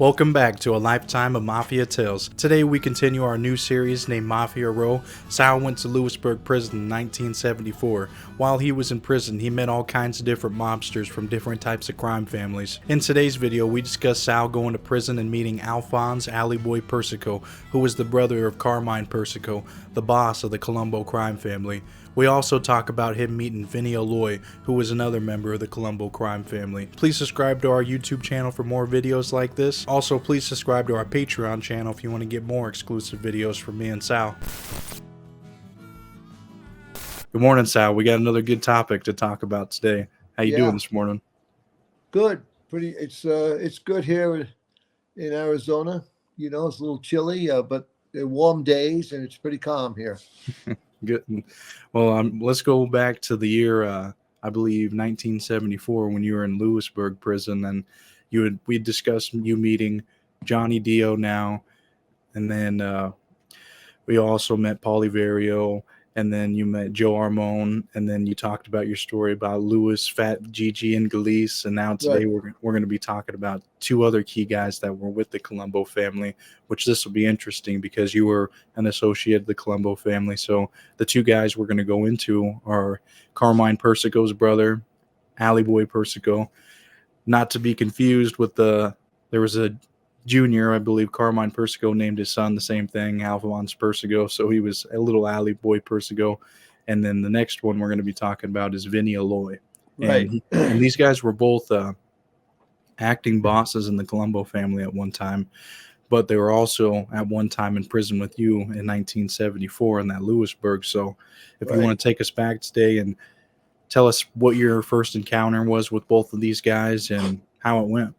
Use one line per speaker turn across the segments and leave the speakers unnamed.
Welcome back to a lifetime of Mafia tales. Today we continue our new series named Mafia Row. Sal went to Lewisburg prison in 1974. While he was in prison, he met all kinds of different mobsters from different types of crime families. In today's video, we discuss Sal going to prison and meeting Alphonse Allie Persico, who was the brother of Carmine Persico, the boss of the Colombo crime family. We also talk about him meeting Vinny Aloi, who was another member of the Colombo crime family. Please subscribe to our YouTube channel for more videos like this. Also, please subscribe to our Patreon channel if you want to get more exclusive videos from me and Sal. Good morning, Sal. We got another good topic to talk about today. How you doing this morning?
Good. It's good here in Arizona. You know, it's a little chilly, but they're warm days and it's pretty calm here.
Good. Well, let's go back to the year, I believe, 1974, when you were in Lewisburg prison, and we discussed you meeting Johnny Dio now, and then we also met Paulie Vario, and then you met Joe Armone, and then you talked about your story about Lewis, Fat Gigi, and Galeese, and now today we're going to be talking about two other key guys that were with the Colombo family, which this will be interesting because you were an associate of the Colombo family. So the two guys we're going to go into are Carmine Persico's brother, Allie Persico, not to be confused with there was a junior, I believe Carmine Persico named his son the same thing, Alphonse Persico, so he was a little Allie Persico. And then the next one we're going to be talking about is Vinny Aloi.
Right.
And these guys were both acting bosses in the Colombo family at one time, but they were also at one time in prison with you in 1974 in that Lewisburg. So if you want to take us back today and tell us what your first encounter was with both of these guys and how it went.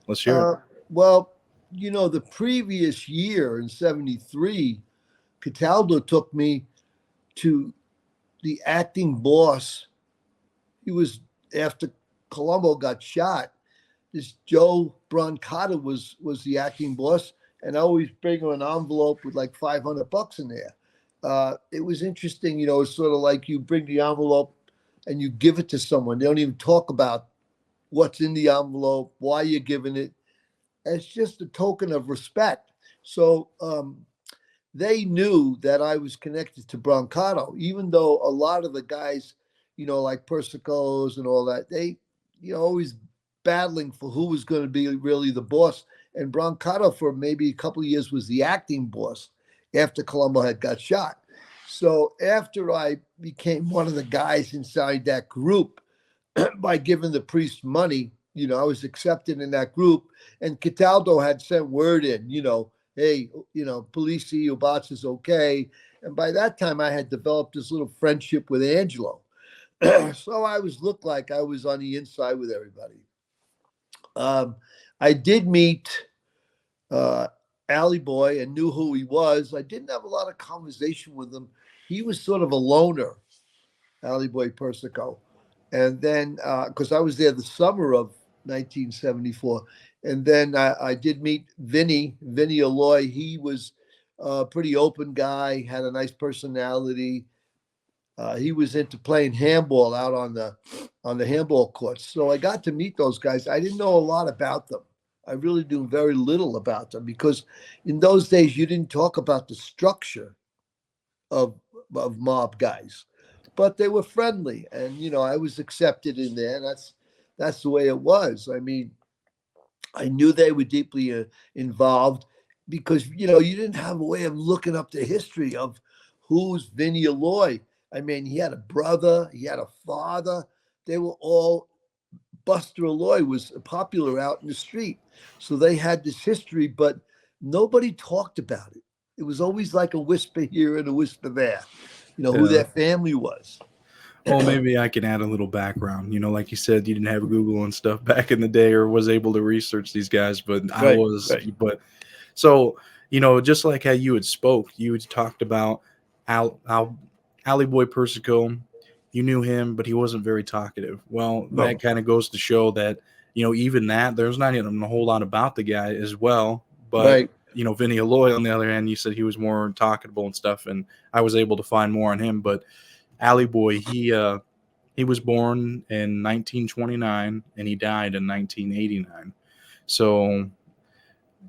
Let's hear it.
Well, you know, the previous year in 73, Cataldo took me to the acting boss. He was, after Colombo got shot, this Joe Brancato was the acting boss, and I always bring him an envelope with like $500 in there. It was interesting, you know, it's sort of like you bring the envelope and you give it to someone. They don't even talk about what's in the envelope, why you're giving it. It's just a token of respect. So they knew that I was connected to Brancato, even though a lot of the guys, you know, like Persicos and all that, they, you know, always battling for who was going to be really the boss. And Brancato for maybe a couple of years was the acting boss after Colombo had got shot. So after I became one of the guys inside that group by giving the priest money, you know, I was accepted in that group, and Cataldo had sent word in, you know, hey, you know, Polisi, your boss is okay. And by that time, I had developed this little friendship with Angelo. So I looked like I was on the inside with everybody. I did meet Allie Boy and knew who he was. I didn't have a lot of conversation with him. He was sort of a loner, Allie Boy Persico. And then, because I was there the summer of 1974. And then I did meet Vinny Aloi. He was a pretty open guy, had a nice personality. He was into playing handball out on the handball courts. So I got to meet those guys. I didn't know a lot about them. I really knew very little about them because in those days you didn't talk about the structure of mob guys. But they were friendly, and you know I was accepted in there. That's the way it was. I mean, I knew they were deeply involved because you know you didn't have a way of looking up the history of who's Vinny Aloi. I mean, he had a brother, he had a father. They were all Buster Aloi was popular out in the street, so they had this history, but nobody talked about it. It was always like a whisper here and a whisper there. You know, who their family was.
Well, maybe I can add a little background. You know, like you said, you didn't have Google and stuff back in the day or was able to research these guys, but I was. Right. But so, you know, just like how you had talked about Allie Persico. You knew him, but he wasn't very talkative. Well, that kind of goes to show that, you know, even that, there's not even a whole lot about the guy as well. But you know, Vinny Aloi, on the other hand, you said he was more talkable and stuff, and I was able to find more on him. But Allie Boy, he was born in 1929 and he died in 1989. So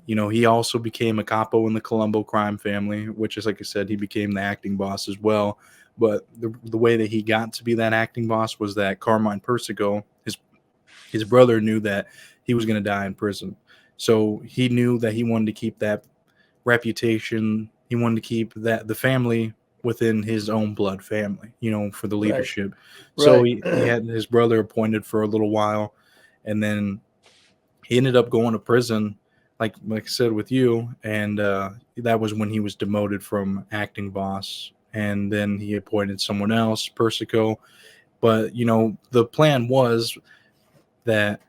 he also became a capo in the Colombo crime family, which is, like I said, he became the acting boss as well. But the way that he got to be that acting boss was that Carmine Persico, his brother, knew that he was going to die in prison. So he knew that he wanted to keep that reputation. He wanted to keep that the family within his own blood family, for the
Right.
leadership. So
Right.
he had his brother appointed for a little while, and then he ended up going to prison, like I said with you, and that was when he was demoted from acting boss, and then he appointed someone else, Persico. But the plan was that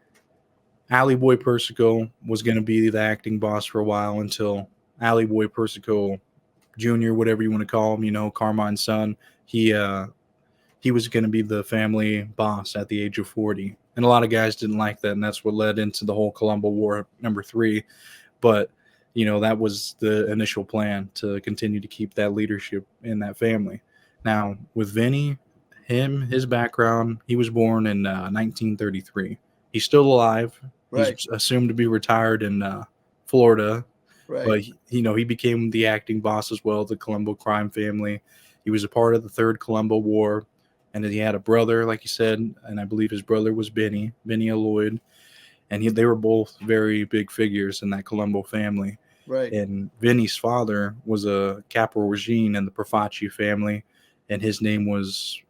Allie Boy Persico was going to be the acting boss for a while until Allie Boy Persico Jr., whatever you want to call him, Carmine's son. He was going to be the family boss at the age of 40. And a lot of guys didn't like that, and that's what led into the whole Colombo War #3. But, that was the initial plan, to continue to keep that leadership in that family. Now, with Vinny, his background, he was born in 1933. He's still alive.
Right.
He's assumed to be retired in Florida,
Right.
but he became the acting boss as well, the Colombo crime family. He was a part of the Third Colombo War, and he had a brother, like you said, and I believe his brother was Vinny Aloi, and they were both very big figures in that Colombo family.
Right.
And Vinny's father was a capo regime in the Profaci family, and his name was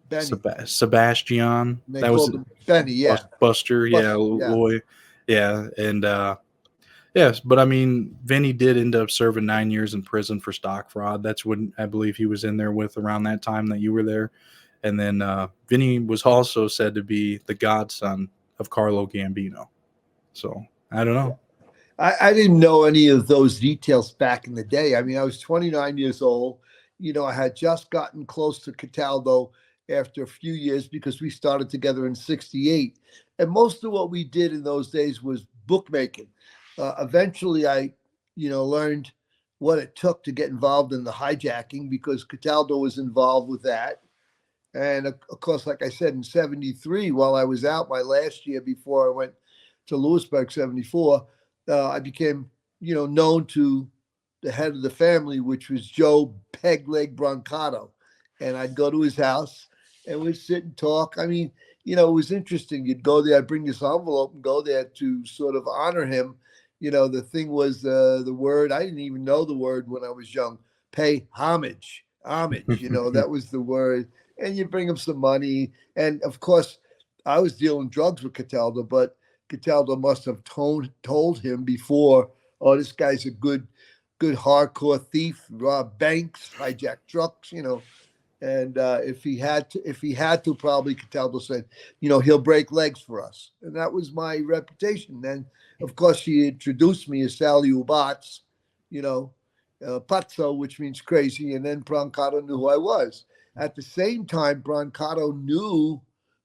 Benny.
Sebastian.
They
That was
called him Benny. Yeah.
Buster, yeah,
Buster. Yeah.
Loy, yeah, and yes, but I mean, Vinny did end up serving 9 years in prison for stock fraud. That's when I believe he was in there with around that time that you were there. And then Vinny was also said to be the godson of Carlo Gambino. So I don't know.
I didn't know any of those details back in the day. I mean, I was 29 years old. I had just gotten close to Cataldo after a few years because we started together in '68. And most of what we did in those days was bookmaking. Eventually, I, learned what it took to get involved in the hijacking because Cataldo was involved with that. And of course, like I said, in '73, while I was out my last year before I went to Lewisburg '74, I became, known to the head of the family, which was Joe Pegleg Brancato. And I'd go to his house and we'd sit and talk. I mean, it was interesting. You'd go there, I'd bring this envelope and go there to sort of honor him. The thing was the word, I didn't even know the word when I was young, pay homage. Homage, that was the word. And you bring him some money. And of course, I was dealing drugs with Cataldo, but Cataldo must have told him before, oh, this guy's a good hardcore thief, rob banks, hijack trucks, And if he had to, probably Cataldo said, he'll break legs for us, and that was my reputation. Then, of course, she introduced me as Sally Ubats, Pazzo, which means crazy, and then Brancato knew who I was. At the same time, Brancato knew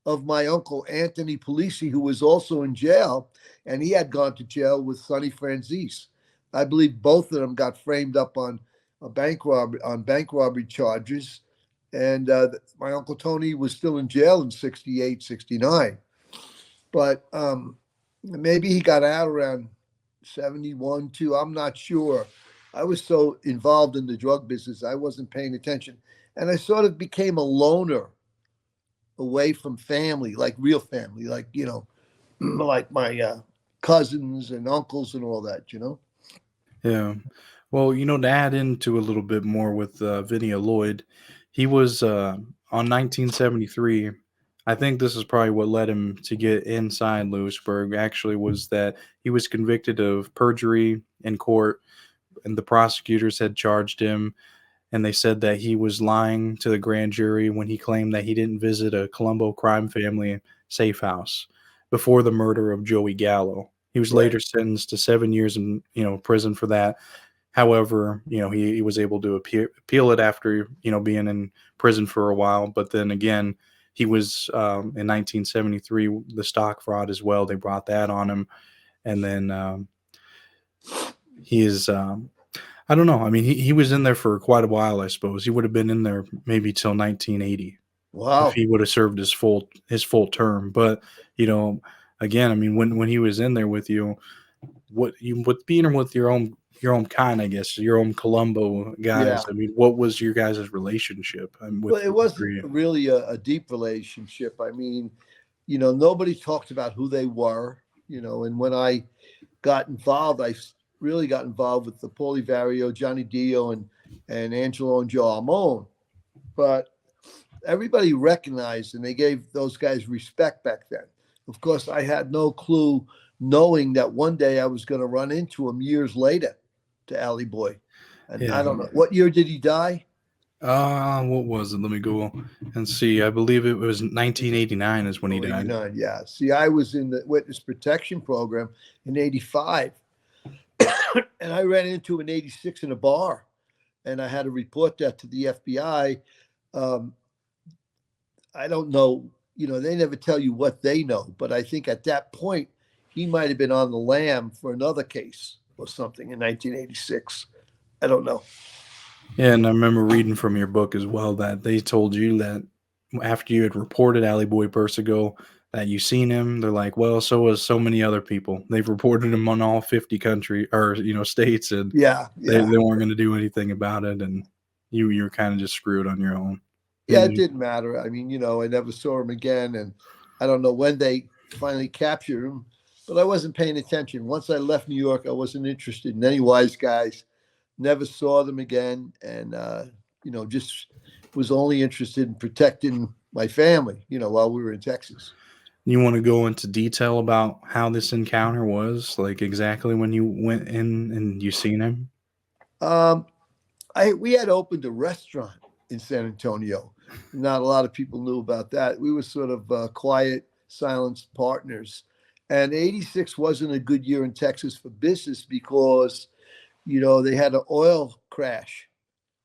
of my uncle Anthony Polisi, who was also in jail, and he had gone to jail with Sonny Franzese. I believe both of them got framed up on bank robbery charges, and my uncle Tony was still in jail in '68, '69. But maybe he got out around '71 too. I'm not sure. I was so involved in the drug business, I wasn't paying attention, and I sort of became a loner away from family, like real family, like like my cousins and uncles and all that.
Yeah. Well, to add into a little bit more with Vinny Aloi, he was on 1973. I think this is probably what led him to get inside Lewisburg. Actually, was that he was convicted of perjury in court, and the prosecutors had charged him, and they said that he was lying to the grand jury when he claimed that he didn't visit a Colombo crime family safe house before the murder of Joey Gallo. He was
Right.
later sentenced to 7 years in prison for that. However, he was able to appeal it after being in prison for a while. But then again, he was in 1973 the stock fraud as well. They brought that on him, and then he is. I don't know. I mean, he was in there for quite a while. I suppose he would have been in there maybe till 1980 if
Wow.
he would have served his full term. But again, I mean, when he was in there with you, with being with your own kind, I guess, your own Colombo
Yeah.
guys. I mean, what was your guys' relationship with
Well, it
the
wasn't
three?
really a deep relationship. I mean, nobody talked about who they were, and when I got involved, really got involved with the Paulie Vario, Johnny Dio, and Angelo and Joe Armone. But everybody recognized and they gave those guys respect back then. Of course, I had no clue, knowing that one day I was going to run into him years later, to Allie Boy. And I
Yeah.
don't know, what year did he die?
What was it? Let me go and see. I believe it was 1989 is when he
Oh,
died.
89. Yeah. See, I was in the witness protection program in 85. And I ran into him in 86 in a bar. And I had to report that to the FBI. Um, I don't know, they never tell you what they know, but I think at that point, he might have been on the lam for another case or something in 1986. I don't know.
Yeah, and I remember reading from your book as well that they told you that after you had reported Alley Boy Persico that you seen him, they're like, well, so was so many other people. They've reported him on all 50 country or states, and
Yeah.
they,
Yeah.
they weren't going to do anything about it, and you were kind of just screwed on your own.
Yeah.
And
It didn't matter. I mean, I never saw him again. And I don't know when they finally captured him, but I wasn't paying attention. Once I left New York, I wasn't interested in any wise guys. Never saw them again. And, just was only interested in protecting my family, while we were in Texas.
you want to go into detail about how this encounter was, like exactly when you went in and you seen him?
Um, we had opened a restaurant in San Antonio. Not a lot of people knew about that. We were sort of quiet, silent partners. And 86 wasn't a good year in Texas for business because, they had an oil crash.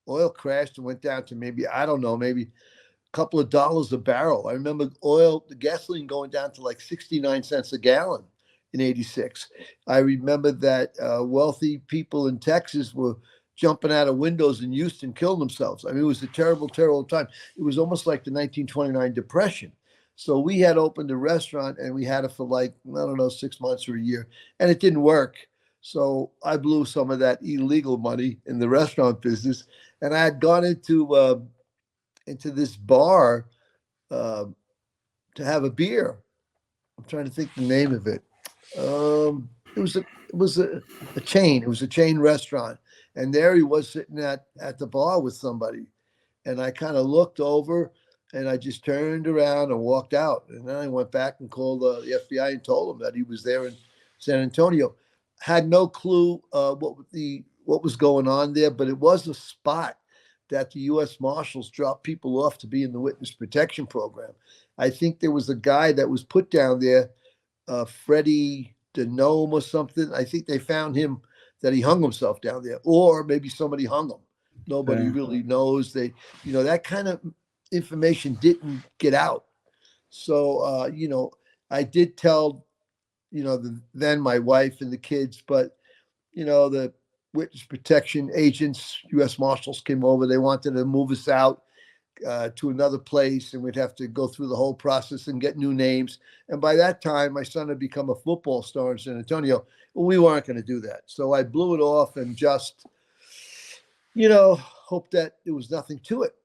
Oil crashed and went down to maybe, I don't know, maybe a couple of dollars a barrel. I remember the gasoline going down to like 69 cents a gallon in 86. I remember that wealthy people in Texas were jumping out of windows in Houston, killing themselves. I mean, it was a terrible, terrible time. It was almost like the 1929 Depression. So we had opened a restaurant and we had it for like, I don't know, 6 months or a year, and it didn't work. So I blew some of that illegal money in the restaurant business, and I had gone into this bar uh, to have a beer. I'm trying to think the name of it. It was a chain. It was a chain restaurant, and there he was sitting at the bar with somebody, and I kind of looked over, and I just turned around and walked out, and then I went back and called the FBI and told them that he was there in San Antonio. Had no clue what was going on there, but it was a spot that the U.S. Marshals dropped people off to be in the witness protection program. I think there was a guy that was put down there, Freddie Denome or something. I think they found him that he hung himself down there, or maybe somebody hung him. Nobody
Yeah.
really knows. That kind of information didn't get out. So, I did tell, then my wife and the kids, but, the witness protection agents, U.S. Marshals came over. They wanted to move us out to another place, and we'd have to go through the whole process and get new names. And by that time, my son had become a football star in San Antonio. We weren't going to do that. So I blew it off and just, hoped that there was nothing to it.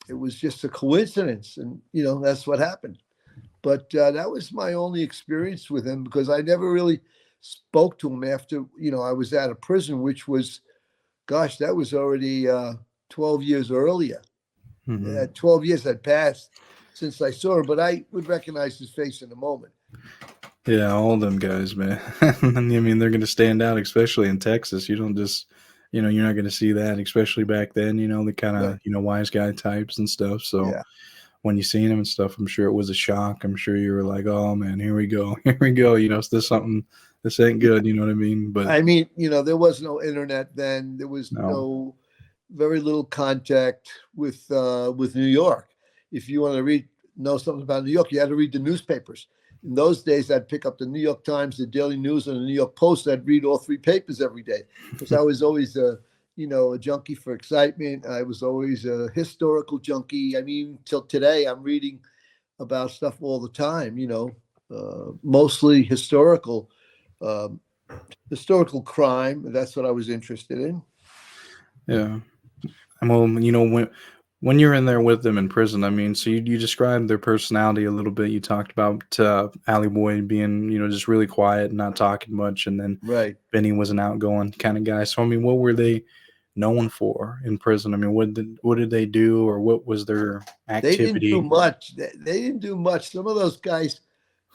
It was just a coincidence. And, that's what happened. But that was my only experience with him, because I never really spoke to him after, I was out of prison, which was, gosh, that was already 12 years earlier.
Mhm.
12 years had passed since I saw him, but I would recognize his face in a moment.
Yeah, all them guys, man. I mean, they're going to stand out, especially in Texas. You don't just, you're not going to see that, especially back then, the kind
Right.
of, wise guy types and stuff. So
Yeah.
when you seen him and stuff, I'm sure it was a shock. I'm sure you were like, oh, man, here we go. Here we go. Is this something, this ain't good. You know what I mean? But
I mean, there was no internet then. There was
no.
very little contact with New York. If you want to know something about New York, you had to read the newspapers. In those days, I'd pick up the New York Times, the Daily News, and the New York Post. I'd read all three papers every day, because I was always a junkie for excitement. I was always a historical junkie. I mean, till today, I'm reading about stuff all the time. Mostly historical historical crime. That's what I was interested in.
Yeah. And well, when you're in there with them in prison, I mean, so you described their personality a little bit. You talked about Allie Boy being, just really quiet, not talking much, and then
Right.
Vinny was an outgoing kind of guy. So I mean, what were they known for in prison? I mean, what did they do, or what was their
They didn't do
activity?
much. They didn't do much. Some of those guys,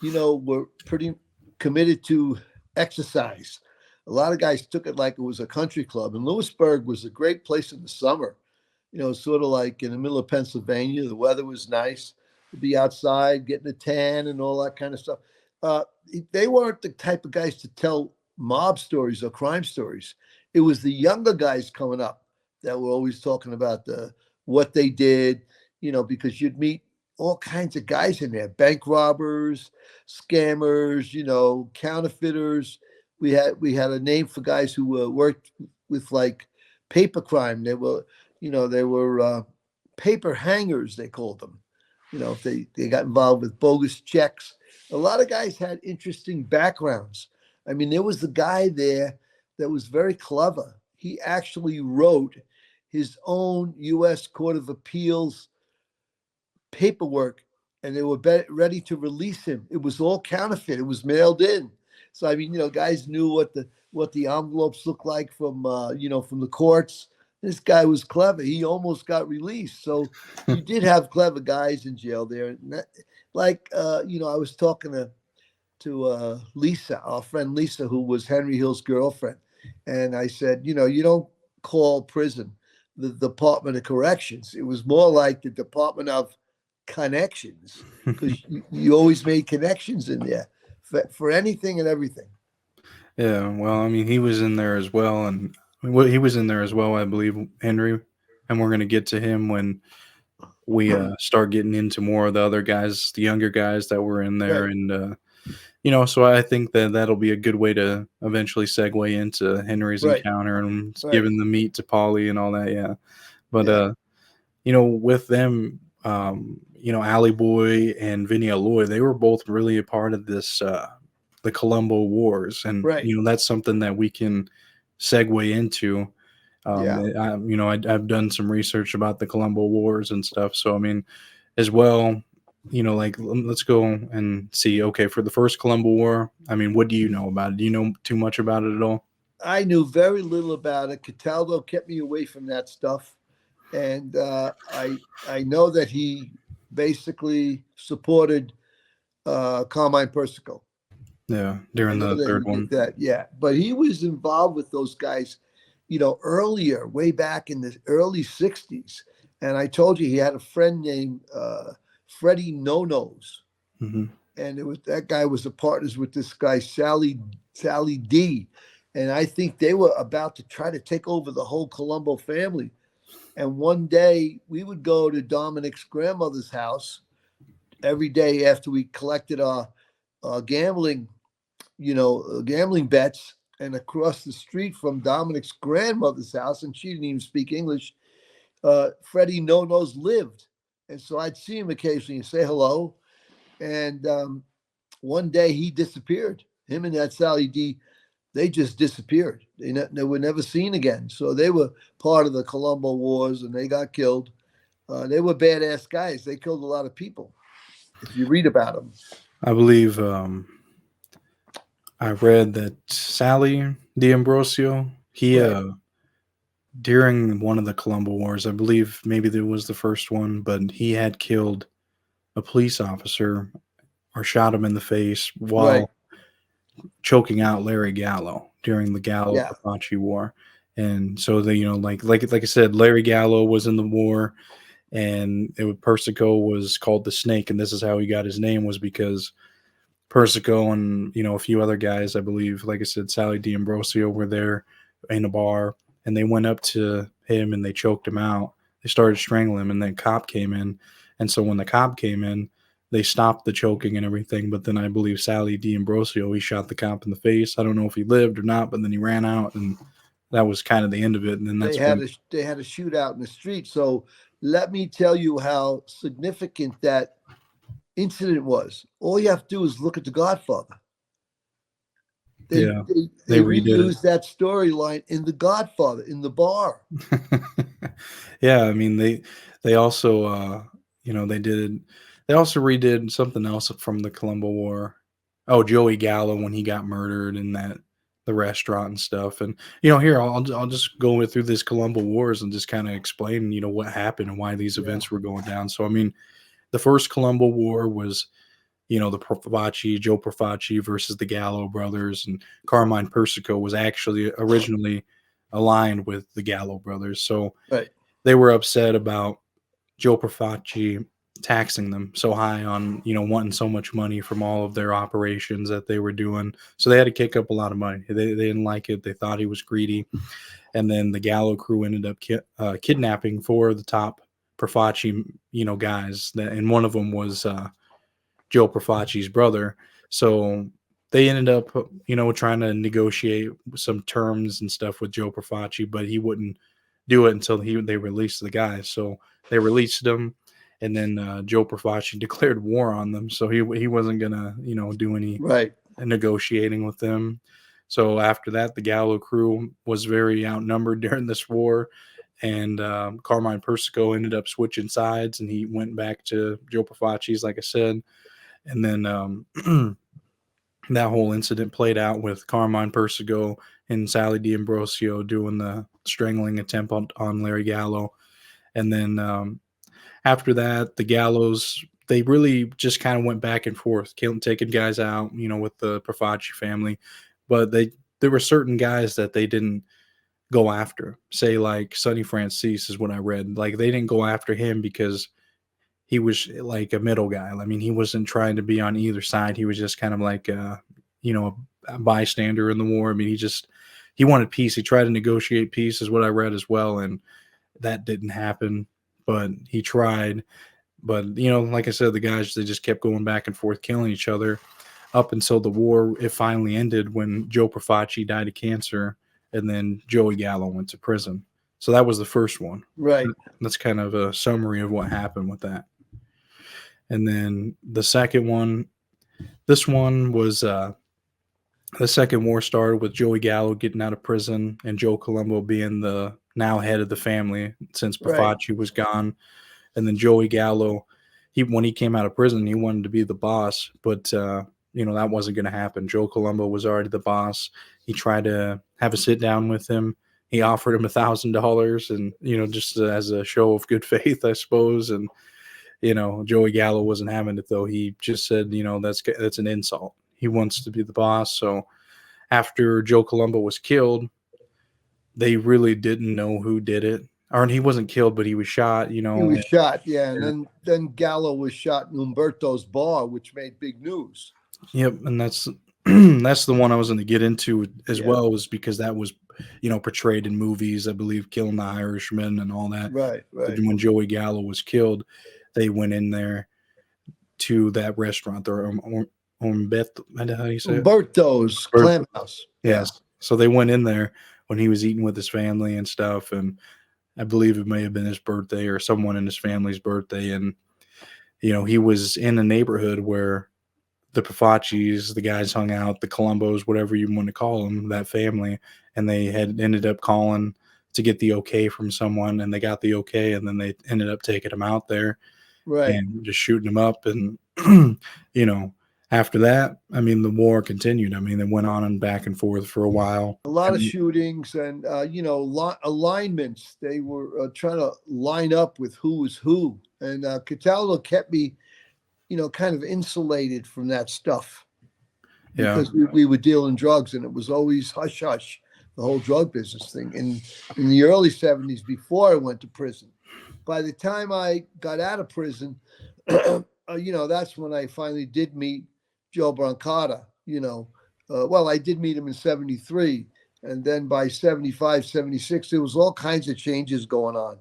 were pretty committed to exercise. A lot of guys took it like it was a country club. And Lewisburg was a great place in the summer, sort of like in the middle of Pennsylvania. The weather was nice to be outside, getting a tan and all that kind of stuff. Uh, they weren't the type of guys to tell mob stories or crime stories. It was the younger guys coming up that were always talking about what they did, because you'd meet all kinds of guys in there, bank robbers, scammers, counterfeiters. We had a name for guys who worked with like paper crime. They were paper hangers, they called them. If they got involved with bogus checks. A lot of guys had interesting backgrounds. I mean, there was the guy there that was very clever. He actually wrote his own U.S. Court of Appeals paperwork, and they were ready to release him. It was all counterfeit. It was mailed in. So I mean, guys knew what the envelopes looked like from from the courts. This guy was clever. He almost got released. So you did have clever guys in jail there. And I was talking to Lisa, our friend Lisa, who was Henry Hill's girlfriend, and I said, you don't call prison the Department of Corrections. It was more like the Department of Connections, because you always made connections in there for anything and everything.
Yeah, well, I mean, he was in there as well, and he was in there as well, I believe, Henry, and we're gonna get to him when we start getting into more of the other guys, the younger guys that were in there,
Right,
and so I think that that'll be a good way to eventually segue into Henry's
right,
encounter and
right.
giving the meat to Polly and all that. Yeah, but
Yeah,
with them, Allie Boy and Vinny Aloi, they were both really a part of this, the Colombo Wars, and
right.
that's something that we can segue into.
Yeah.
I've done some research about the Colombo Wars and stuff, so I mean, as well, like let's go and see. Okay, for the first Colombo War, I mean, what do you know about it? Do you know too much about it at all?
I knew very little about it. Cataldo kept me away from that stuff. And I know that he basically supported Carmine Persico.
Yeah,
I
during
know
the
that
third
he did
one.
that. Yeah, but he was involved with those guys, earlier, way back in the early '60s. And I told you he had a friend named Freddie No Nos,
Hmm.
and it was that guy was the partners with this guy Sally D, and I think they were about to try to take over the whole Colombo family. And one day we would go to Dominic's grandmother's house every day after we collected our gambling bets. And across the street from Dominic's grandmother's house, and she didn't even speak English, Freddie No Nos lived. And so I'd see him occasionally and say hello. And one day he disappeared. Him and that Sally D, they just disappeared. They were never seen again. So they were part of the Colombo Wars, and they got killed. They were badass guys. They killed a lot of people. If you read about them,
I believe I read that Sally D'Ambrosio, he
right?
during one of the Colombo Wars, I believe maybe that was the first one, but he had killed a police officer or shot him in the face
Right.
while choking out Larry Gallo during the Gallo
Yeah.
Apache War. And so they, like I said, Larry Gallo was in the war, and Persico was called the Snake, and this is how he got his name, was because Persico and a few other guys, I believe, like I said, Sally D'Ambrosio, were there in a bar, and they went up to him and they choked him out. They started strangling him, and then cop came in, and so when the cop came in, they stopped the choking and everything. But then I believe Sally D'Ambrosio, he shot the cop in the face. I don't know if he lived or not, but then he ran out, and that was kind of the end of it. And then
They
that's
had
when,
a they had a shootout in the street. So let me tell you how significant that incident was. All you have to do is look at The Godfather. They
Yeah,
they,
they
they
redid
reused that storyline in The Godfather in the bar.
it. Yeah, I mean they also they also redid something else from the Colombo War. Oh, Joey Gallo when he got murdered in that the restaurant and stuff. And here I'll just go through this Colombo Wars and just kind of explain what happened and why these
Yeah,
events were going down. So I mean, the first Colombo War was the Joe Profaci versus the Gallo brothers, and Carmine Persico was actually originally aligned with the Gallo brothers. So
right,
they were upset about Joe Profaci taxing them so high on, wanting so much money from all of their operations that they were doing. So they had to kick up a lot of money. They didn't like it. They thought he was greedy. And then the Gallo crew ended up kidnapping four of the top Profaci, guys. And one of them was Joe Profaci's brother. So they ended up, trying to negotiate some terms and stuff with Joe Profaci, but he wouldn't do it until they released the guys. So they released him, and then Joe Profaci declared war on them. So he wasn't gonna do any
right.
negotiating with them. So after that, the Gallo crew was very outnumbered during this war, and Carmine Persico ended up switching sides, and he went back to Joe Profaci's, like I said. And then that whole incident played out with Carmine Persico and Sally D'Ambrosio doing the strangling attempt on Larry Gallo. And then after that, the Gallows, they really just kind of went back and forth, taking guys out, with the Profaci family. But there were certain guys that they didn't go after. Say like Sonny Francis is what I read. Like they didn't go after him because he was like a middle guy. I mean, he wasn't trying to be on either side. He was just kind of like, a bystander in the war. I mean, he wanted peace. He tried to negotiate peace, is what I read as well, and that didn't happen. But he tried. But like I said, the guys they just kept going back and forth, killing each other up until the war. It finally ended when Joe Profaci died of cancer, and then Joey Gallo went to prison. So that was the first one.
Right.
That's kind of a summary of what happened with that. And then the second one, this one was the second war started with Joey Gallo getting out of prison and Joe Colombo being the now head of the family since
Right.
Profaci was gone. And then Joey Gallo, when he came out of prison, he wanted to be the boss, but that wasn't going to happen. Joe Colombo was already the boss. He tried to have a sit down with him. He offered him $1,000, and just as a show of good faith, I suppose. And Joey Gallo wasn't having it though. He just said, that's an insult. He wants to be the boss. So after Joe Colombo was killed, they really didn't know who did it. Or he wasn't killed, but he was shot,
He was shot, yeah, and
Yeah.
then Gallo was shot in Umberto's bar, which made big news.
Yep, and that's that's the one I was going to get into as
Yeah.
well, was because that was, portrayed in movies, I believe, Killing the Irishman and all that.
Right, right.
When Joey Gallo was killed, they went in there to that restaurant, or Umberto, how do you say it?
Umberto's Clam House. Yeah.
Yes. So they went in there when he was eating with his family and stuff, and I believe it may have been his birthday or someone in his family's birthday, and he was in a neighborhood where the Profacis, the guys hung out, the Columbos, whatever you want to call them, that family, and they had ended up calling to get the okay from someone, and they got the okay, and then they ended up taking him out there
Right.
and just shooting him up, and after that, I mean, the war continued. I mean, it went on and back and forth for a while.
A lot of
And,
shootings and alignments. They were trying to line up with who was who, and Cataldo kept me, kind of insulated from that stuff because we were dealing drugs, and it was always hush hush, the whole drug business thing. In the early '70s, before I went to prison, by the time I got out of prison, that's when I finally did meet Joe Brancata. Well, I did meet him in '73, and then by '75, '76, there was all kinds of changes going on,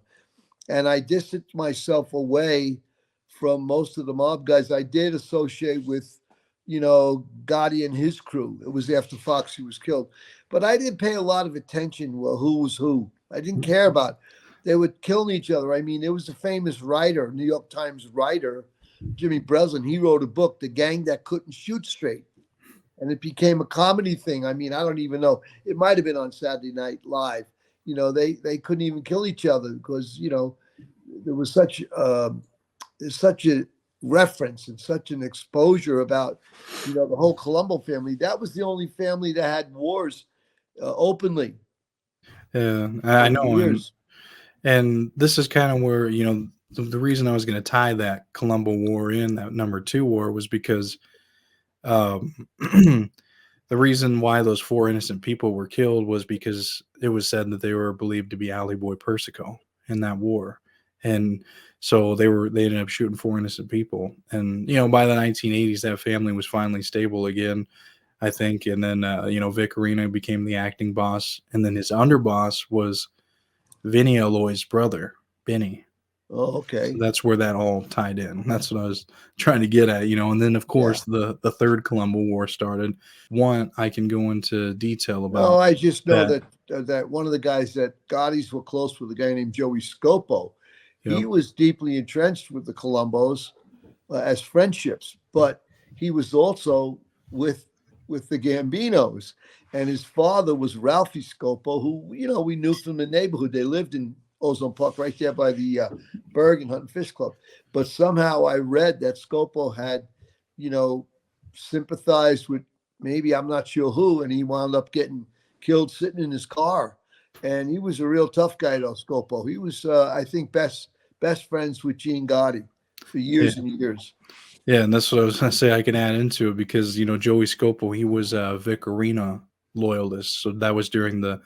and I distanced myself away from most of the mob guys. I did associate with, Gotti and his crew. It was after Foxy was killed, but I didn't pay a lot of attention. Well, who was who? I didn't care about. They were killing each other. I mean, there was a famous writer, New York Times writer, Jimmy Breslin. He wrote a book, "The Gang That Couldn't Shoot Straight," and it became a comedy thing. I mean, I don't even know. It might have been on Saturday Night Live. They couldn't even kill each other because there was such a reference and such an exposure about the whole Colombo family. That was the only family that had wars openly
Yeah, I
over the
know, and
years.
and this is kind of where the reason I was going to tie that Colombo War in that #2 war was because um, the reason why those 4 innocent people were killed was because it was said that they were believed to be Allie Boy Persico in that war, and so they ended up shooting 4 innocent people, and by the 1980s that family was finally stable again, I think, and then Vic Arena became the acting boss, and then his underboss was Vinny Aloi's brother, Benny.
Oh,
So
okay.
that's where that all tied in. That's what I was trying to get at. And then of
Yeah.
course the third Colombo War started. One I can go into detail
No,
about
I just know
that.
that one of the guys that Gotti's were close with, a guy named Joey Scopo. He
Yep.
was deeply entrenched with the Colombos as friendships, but he was also with the Gambinos, and his father was Ralphie Scopo, who we knew from the neighborhood. They lived in Ozone Park, right there by the Bergen Hunt and Fish Club. But somehow I read that Scopo had, you know, sympathized with maybe I'm not sure who, and he wound up getting killed sitting in his car. And he was a real tough guy, though. Scopo. He was, I think, best friends with Gene Gotti for
Yeah.
years and years.
Yeah, and that's what I was gonna say. I can add into it because Joey Scopo, he was a Vic Arena loyalist, so that was during the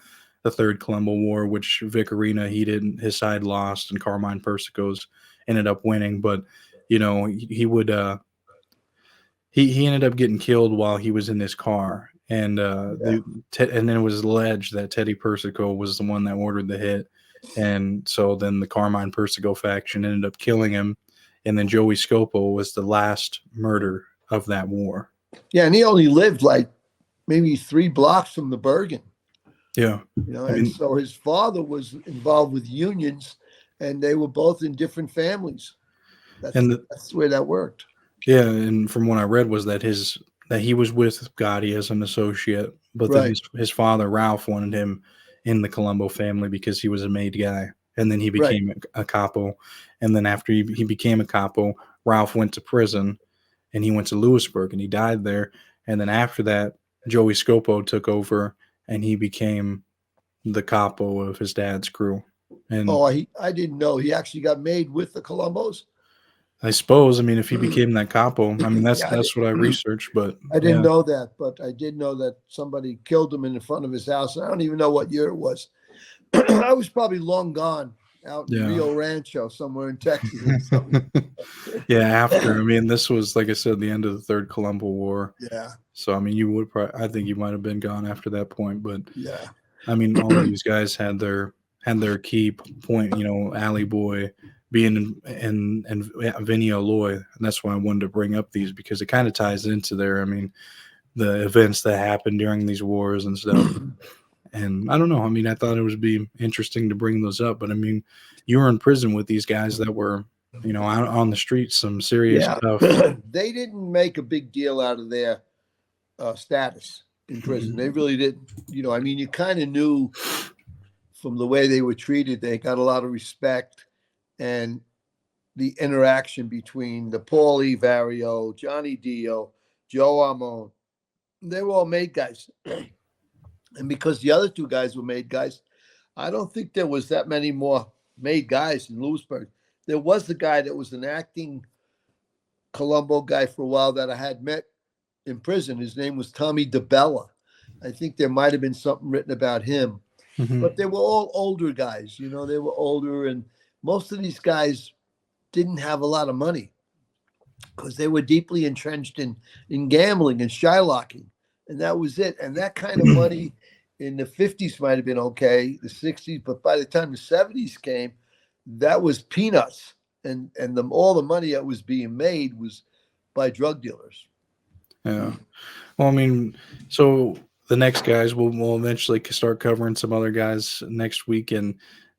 third Colombo War, which Vic Arena he didn't his side lost, and Carmine Persico's ended up winning, but he would he ended up getting killed while he was in his car, and
Yeah.
and then it was alleged that Teddy Persico was the one that ordered the hit, and so then the Carmine Persico faction ended up killing him, and then Joey Scopo was the last murder of that war.
Yeah, and he only lived like maybe 3 blocks from the Bergen,
Yeah, I
and
mean,
so his father was involved with unions, and they were both in different families.
and
That's the way that worked.
yeah, and from what I read was that he was with Gotti as an associate, but then
Right,
his father Ralph wanted him in the Colombo family because he was a made guy, and then he
right.
became a capo, and then after he became a capo, Ralph went to prison, and he went to Lewisburg, and he died there, and then after that, Joey Scopo took over, and he became the capo of his dad's crew, and
Oh, I didn't know he actually got made with the Columbos.
I suppose, I mean, if he became that capo, I mean,
Yeah,
that's what I researched, but
I didn't
yeah.
know that, but I did know that somebody killed him in the front of his house. I don't even know what year it was. I was probably long gone out in
Yeah.
Rio Rancho somewhere in Texas or something.
Yeah, after, I mean, this was, like I said, the end of the third Colombo War.
Yeah,
So, I mean, you would probably, I think you might have been gone after that point, but
yeah.
I mean, all these guys had their key point, Alley Boy being and Vinny Aloi, and that's why I wanted to bring up these because it kind of ties into I mean, the events that happened during these wars and stuff. And I don't know. I mean, I thought it would be interesting to bring those up, but I mean, you were in prison with these guys that were, out on the streets, some serious
Yeah,
stuff.
they didn't make a big deal out of their status in prison. They really didn't. I mean, you kind of knew from the way they were treated, they got a lot of respect, and the interaction between the Paulie Vario, Johnny Dio, Joe Armone, they were all made guys. And because the other 2 guys were made guys, I don't think there was that many more made guys in Lewisburg. There was the guy that was an acting Colombo guy for a while that I had met in prison. His name was Tommy DeBella. I think there might have been something written about him.
Mhm.
But they were all older guys. They were older, and most of these guys didn't have a lot of money because they were deeply entrenched in gambling and shylocking, and that was it. And that kind of money in the 50s might have been okay, the 60s, but by the time the 70s came, that was peanuts. And all the money that was being made was by drug dealers.
Yeah. Well, I mean, so the next guys we'll eventually start covering some other guys next week,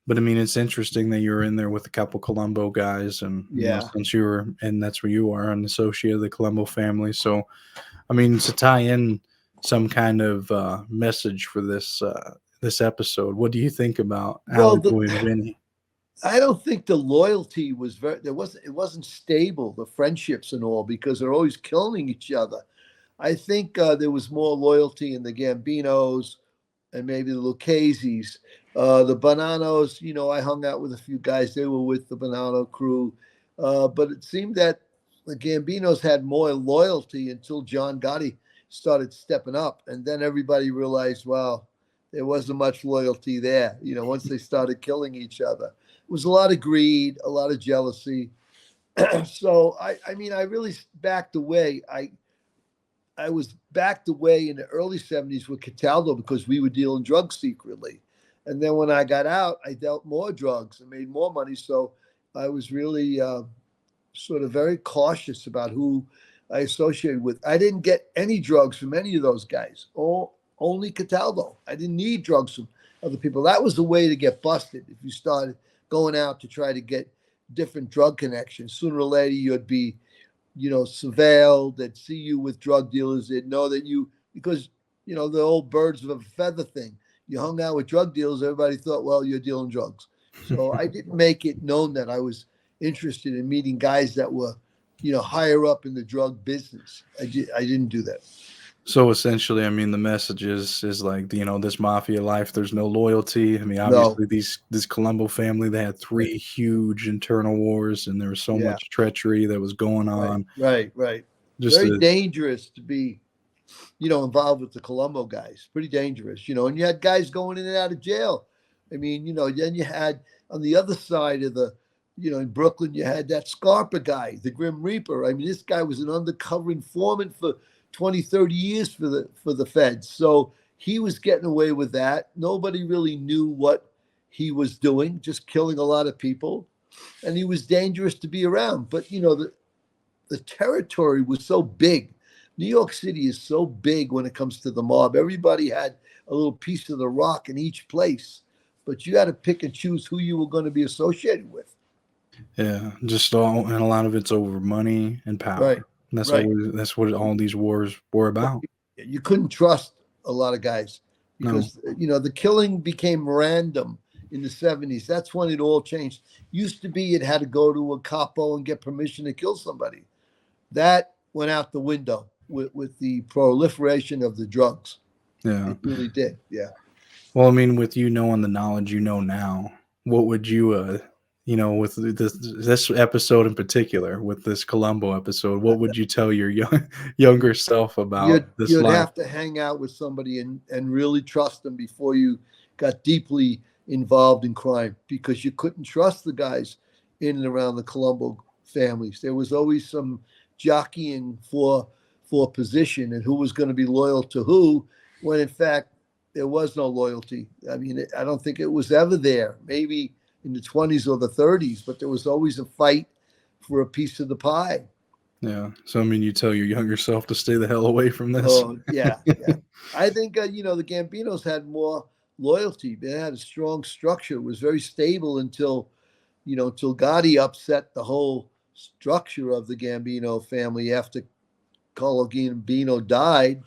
but I mean, it's interesting that you were in there with a couple Colombo guys, and
Yeah.
since you were, and that's where you are, an associate of the Colombo family. So, I mean, to tie in some kind of message for this episode. What do you think about
Well,
Allie Boy and Vinny?
I don't think the loyalty was it wasn't stable, the friendships and all, because they're always killing each other. I think there was more loyalty in the Gambinos and maybe the Lucchese's. The Bananos, I hung out with a few guys. They were with the Banano crew. But it seemed that the Gambinos had more loyalty until John Gotti started stepping up. And then everybody realized, well, there wasn't much loyalty there, once they started killing each other. It was a lot of greed, a lot of jealousy. So, I mean, I really backed away. I was backed away in the early 70s with Cataldo because we were dealing drugs secretly. And then when I got out, I dealt more drugs and made more money. So I was really sort of very cautious about who I associated with. I didn't get any drugs from any of those guys, only Cataldo. I didn't need drugs from other people. That was the way to get busted. If you started going out to try to get different drug connections, sooner or later you'd be surveilled. They'd see you with drug dealers. They'd know that because the old birds of a feather thing. You hung out with drug dealers. Everybody thought, well, you're dealing drugs. So I didn't make it known that I was interested in meeting guys that were, higher up in the drug business. I didn't do that.
So essentially, I mean, the message is like, this mafia life, there's no loyalty. I mean, obviously this Colombo family, they had 3 huge internal wars, and there was so much treachery that was going on.
Right. Just very dangerous to be, involved with the Colombo guys. Pretty dangerous, and you had guys going in and out of jail. I mean, then you had on the other side of the, in Brooklyn, you had that Scarpa guy, the Grim Reaper. I mean, this guy was an undercover informant for 20, 30 years for the feds. So he was getting away with that. Nobody really knew what he was doing, just killing a lot of people. And he was dangerous to be around. But, the territory was so big. New York City is so big when it comes to the mob. Everybody had a little piece of the rock in each place. But you had to pick and choose who you were going to be associated with.
Yeah, and a lot of it's over money and power.
Right.
That's what all these wars were about.
You couldn't trust a lot of guys because the killing became random in the 70s. That's when it all changed. Used to be it had to go to a capo and get permission to kill somebody. That went out the window with the proliferation of the drugs.
Yeah,
it really did. Yeah.
Well, I mean, with knowing the knowledge now, what would you with this episode in particular, with this Colombo episode, what would you tell your younger self about this
you'd
life?
have to hang out with somebody and really trust them before you got deeply involved in crime, because you couldn't trust the guys in and around the Colombo families. There was always some jockeying for position and who was going to be loyal to who, when in fact there was no loyalty. I mean, I don't think it was ever there. Maybe in the 20s or the 30s, but there was always a fight for a piece of the pie.
Yeah. So, I mean, you tell your younger self to stay the hell away from this.
Oh, yeah. I think, the Gambinos had more loyalty. They had a strong structure. It was very stable until Gotti upset the whole structure of the Gambino family. After Carlo Gambino died,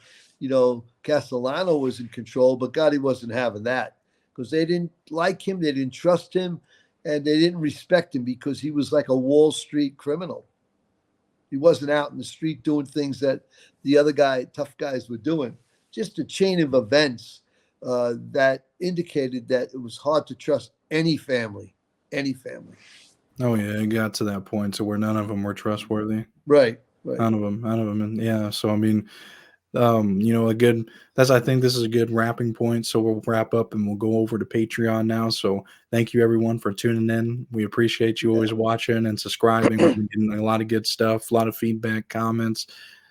Castellano was in control, but Gotti wasn't having that, because they didn't like him, they didn't trust him, and they didn't respect him because he was like a Wall Street criminal. He wasn't out in the street doing things that the other tough guys were doing. Just a chain of events that indicated that it was hard to trust any family.
Oh yeah, it got to that point to where none of them were trustworthy.
Right.
None of them, and yeah. So I mean, I think this is a good wrapping point. So we'll wrap up and we'll go over to Patreon now. So thank you everyone for tuning in. We appreciate you always watching and subscribing. We're getting a lot of good stuff, a lot of feedback, comments,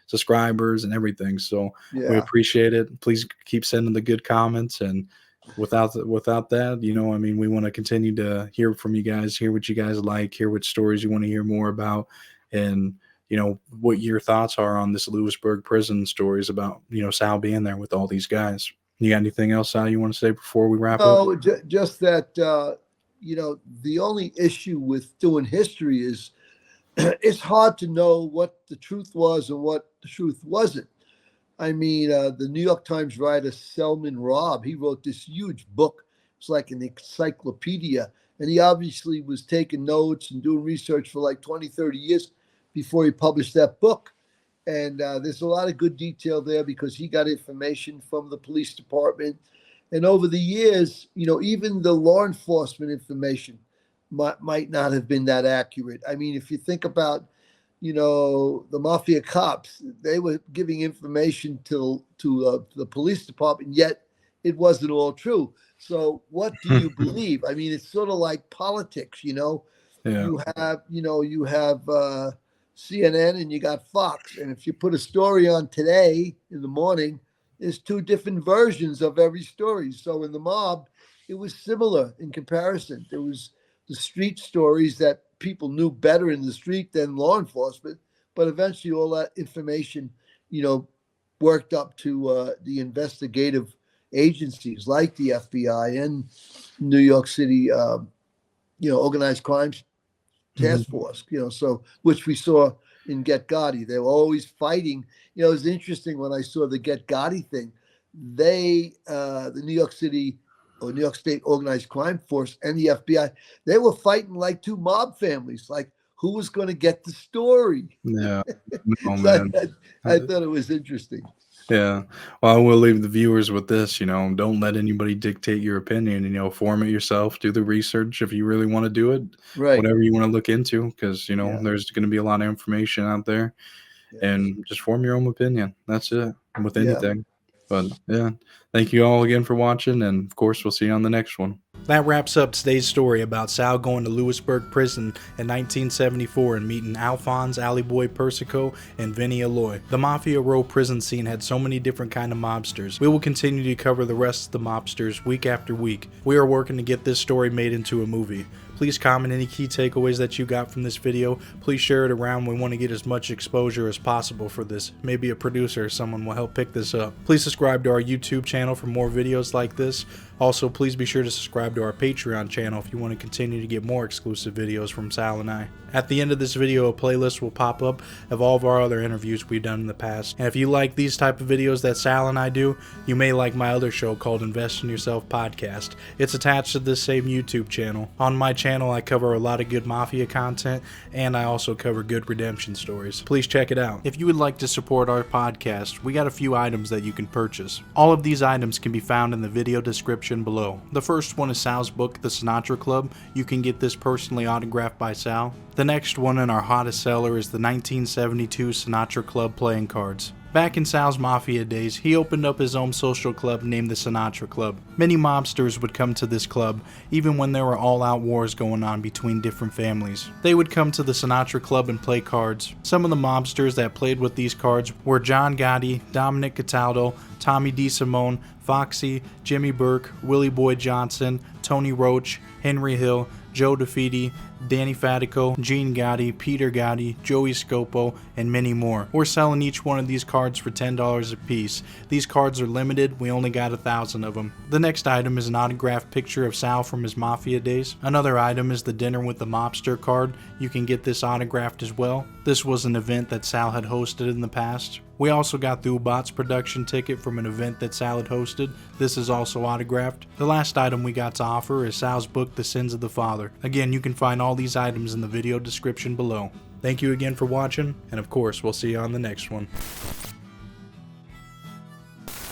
subscribers, and everything. So we appreciate it. Please keep sending the good comments. And without that, I mean, we want to continue to hear from you guys, hear what you guys like, hear what stories you want to hear more about, and what your thoughts are on this Lewisburg prison stories about, Sal being there with all these guys. You got anything else, Sal, you want to say before we wrap up?
No, just that, the only issue with doing history is it's hard to know what the truth was and what the truth wasn't. I mean, the New York Times writer Selman Robb, he wrote this huge book. It's like an encyclopedia. And he obviously was taking notes and doing research for like 20, 30 years before he published that book. And there's a lot of good detail there because he got information from the police department. And over the years, even the law enforcement information might not have been that accurate. I mean, if you think about, the Mafia cops, they were giving information to the police department, yet it wasn't all true. So what do you believe? I mean, it's sort of like politics,
Yeah.
You have, CNN and you got Fox. And if you put a story on today in the morning, there's two different versions of every story. So in the mob, it was similar in comparison. There was the street stories that people knew better in the street than law enforcement, but eventually all that information, worked up to the investigative agencies like the FBI and New York City, organized crimes task force, so which we saw in Get Gotti. They were always fighting. It was interesting when I saw the Get Gotti thing. They, the New York City or New York State organized crime force and the FBI, they were fighting like two mob families, like who was going to get the story.
Yeah. Oh,
So
man.
I thought it was interesting.
Yeah. Well, I will leave the viewers with this, don't let anybody dictate your opinion, form it yourself, do the research if you really want to do it,
Right.
whatever you want to look into, because,
Yeah.
there's going to be a lot of information out there,
Yes.
and just form your own opinion. That's it with
Yeah.
anything. But yeah, thank you all again for watching, and of course, we'll see you on the next one. That wraps up today's story about Sal going to Lewisburg prison in 1974 and meeting Alphonse Allie Boy Persico and Vinny Aloi. The Mafia Row prison scene had so many different kind of mobsters. We will continue to cover the rest of the mobsters week after week. We are working to get this story made into a movie. Please comment any key takeaways that you got from this video. Please share it around. We want to get as much exposure as possible for this. Maybe a producer or someone will help pick this up. Please subscribe to our YouTube channel for more videos like this. Also, please be sure to subscribe to our Patreon channel if you want to continue to get more exclusive videos from Sal and I. At the end of this video, a playlist will pop up of all of our other interviews we've done in the past. And if you like these type of videos that Sal and I do, you may like my other show called Invest in Yourself Podcast. It's attached to this same YouTube channel. On my channel, I cover a lot of good Mafia content, and I also cover good redemption stories. Please check it out. If you would like to support our podcast, we got a few items that you can purchase. All of these items can be found in the video description below. The first one is Sal's book, The Sinatra Club. You can get this personally autographed by Sal. The next one in our hottest seller is the 1972 Sinatra Club playing cards. Back in Sal's Mafia days, he opened up his own social club named the Sinatra Club. Many mobsters would come to this club, even when there were all-out wars going on between different families. They would come to the Sinatra Club and play cards. Some of the mobsters that played with these cards were John Gotti, Dominic Cataldo, Tommy DeSimone, Foxy, Jimmy Burke, Willie Boy Johnson, Tony Roach, Henry Hill, Joe DeFede, Danny Fatico, Gene Gotti, Peter Gotti, Joey Scopo, and many more. We're selling each one of these cards for $10 a piece. These cards are limited, we only got 1,000 of them. The next item is an autographed picture of Sal from his Mafia days. Another item is the Dinner with the Mobster card. You can get this autographed as well. This was an event that Sal had hosted in the past. We also got the Ubot's production ticket from an event that Sal had hosted. This is also autographed. The last item we got to offer is Sal's book, The Sins of the Father. Again, you can find all these items in the video description below. Thank you again for watching, and of course, we'll see you on the next one.